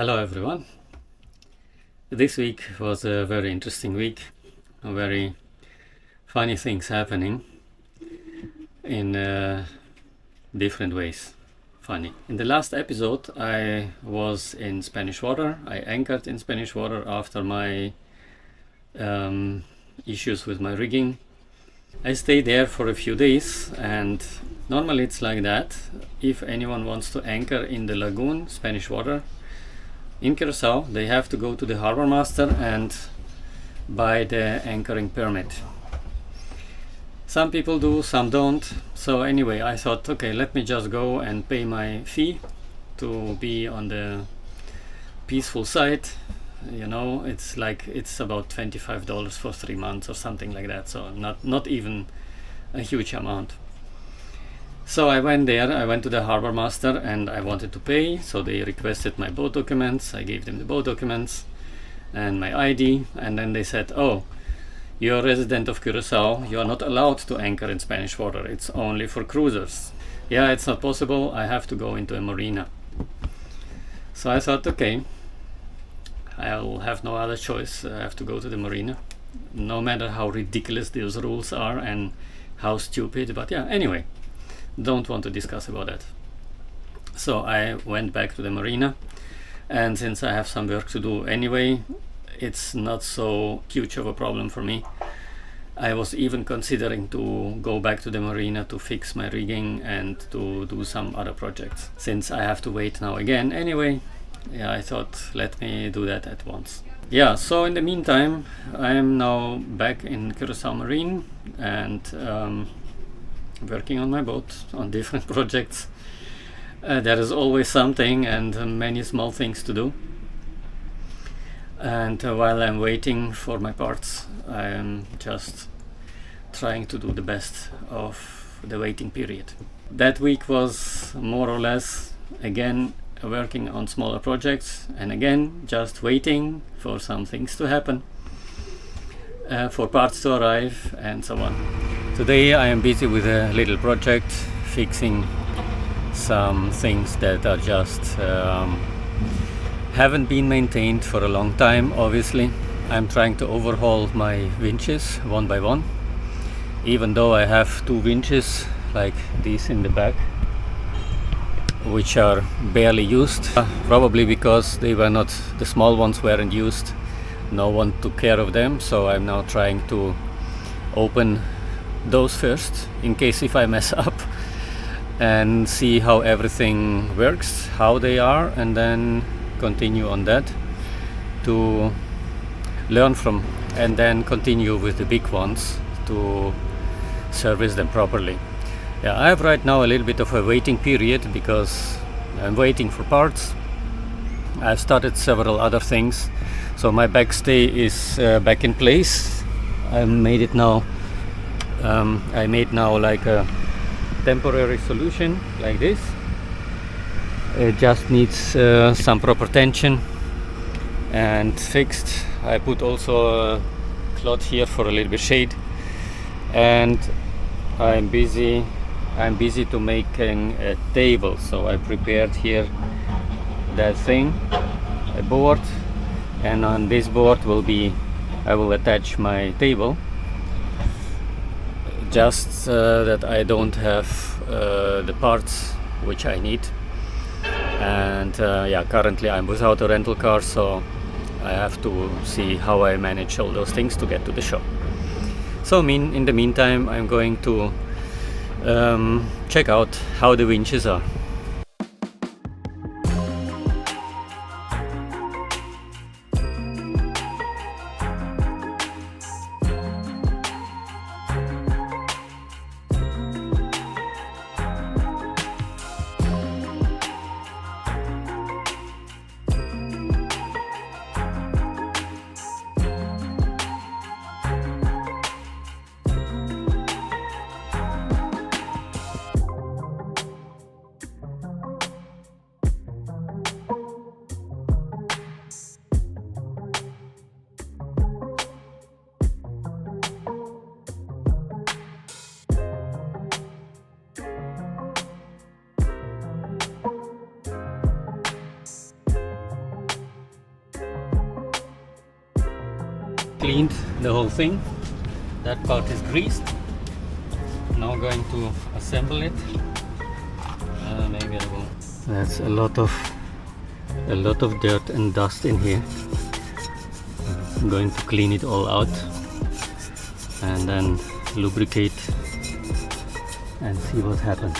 Hello everyone. This week was a very interesting week. Very funny things happening in different ways. Funny. In the last episode I was in Spanish water. I anchored in Spanish water after my issues with my rigging. I stayed there for a few days, and normally it's like that. If anyone wants to anchor in the lagoon, Spanish water, in Curacao, they have to go to the harbor master and buy the anchoring permit. Some people do, some don't. So anyway, I thought, okay, let me just go and pay my fee to be on the peaceful side. You know, it's about $25 for 3 months or something like that. So not even a huge amount. So I went there, I went to the harbor master and I wanted to pay. So they requested my boat documents. I gave them the boat documents and my ID. And then they said, oh, you're a resident of Curacao. You are not allowed to anchor in Spanish water. It's only for cruisers. Yeah, it's not possible. I have to go into a marina. So I thought, okay, I'll have no other choice. I have to go to the marina, no matter how ridiculous those rules are and how stupid. But yeah, anyway, don't want to discuss about that. So I went back to the marina, and since I have some work to do anyway, it's not so huge of a problem for me. I was even considering to go back to the marina to fix my rigging and to do some other projects. Since I have to wait now again anyway, yeah, I thought let me do that at once. Yeah, so in the meantime, I am now back in Curacao Marine and working on my boat on different projects. There is always something and many small things to do. And while I'm waiting for my parts, I am just trying to do the best of the waiting period. That week was more or less again working on smaller projects and again just waiting for some things to happen, for parts to arrive and so on. Today I am busy with a little project fixing some things that are just haven't been maintained for a long time. Obviously I'm trying to overhaul my winches one by one, even though I have two winches like these in the back which are barely used, probably because they were not, the small ones weren't used, no one took care of them. So I'm now trying to open those first in case if I mess up and see how everything works, how they are, and then continue on that to learn from, and then continue with the big ones to service them properly. Yeah, I have right now a little bit of a waiting period because I'm waiting for parts. I've started several other things, so my backstay is back in place. I made it now. I made now like a temporary solution like this. It just needs some proper tension and fixed. I put also a cloth here for a little bit shade, and I'm busy to making a table. So I prepared here that thing, a board, and on this board I will attach my table, just that I don't have the parts which I need. And yeah, currently I'm without a rental car, so I have to see how I manage all those things to get to the shop. So in the meantime, I'm going to check out how the winches are. cleaned the whole thing. That part is greased. Now going to assemble it. Maybe I will. That's a lot of dirt and dust in here. I'm going to clean it all out and then lubricate and see what happens.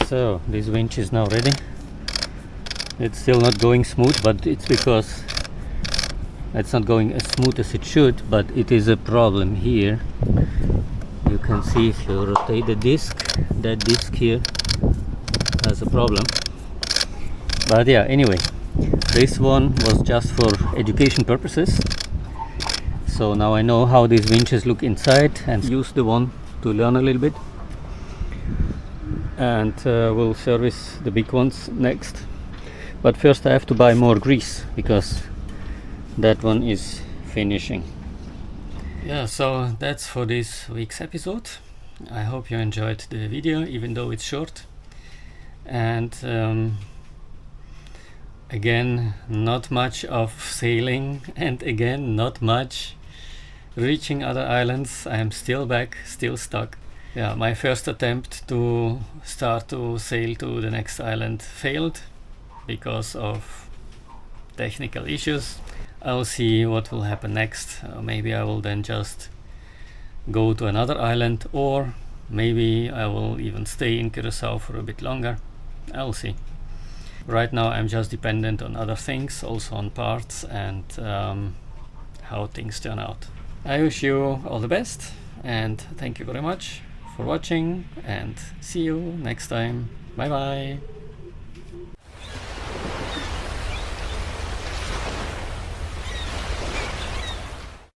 So this winch is now ready. It's still not going smooth, but it's because it's not going as smooth as it should, but it is a problem here. You can see if you rotate the disc, that disc here has a problem. But yeah, anyway, this one was just for education purposes. So now I know how these winches look inside and use the one to learn a little bit. And we'll service the big ones next, but first I have to buy more grease because that one is finishing. Yeah, so that's for this week's episode. I hope you enjoyed the video, even though it's short. And again, not much of sailing, and again, not much reaching other islands. I am still back, still stuck. Yeah, my first attempt to start to sail to the next island failed because of technical issues. I'll see what will happen next. Maybe I will then just go to another island, or maybe I will even stay in Curacao for a bit longer. I'll see. Right now I'm just dependent on other things, also on parts and how things turn out. I wish you all the best and thank you very much for watching, and see you next time. Bye bye.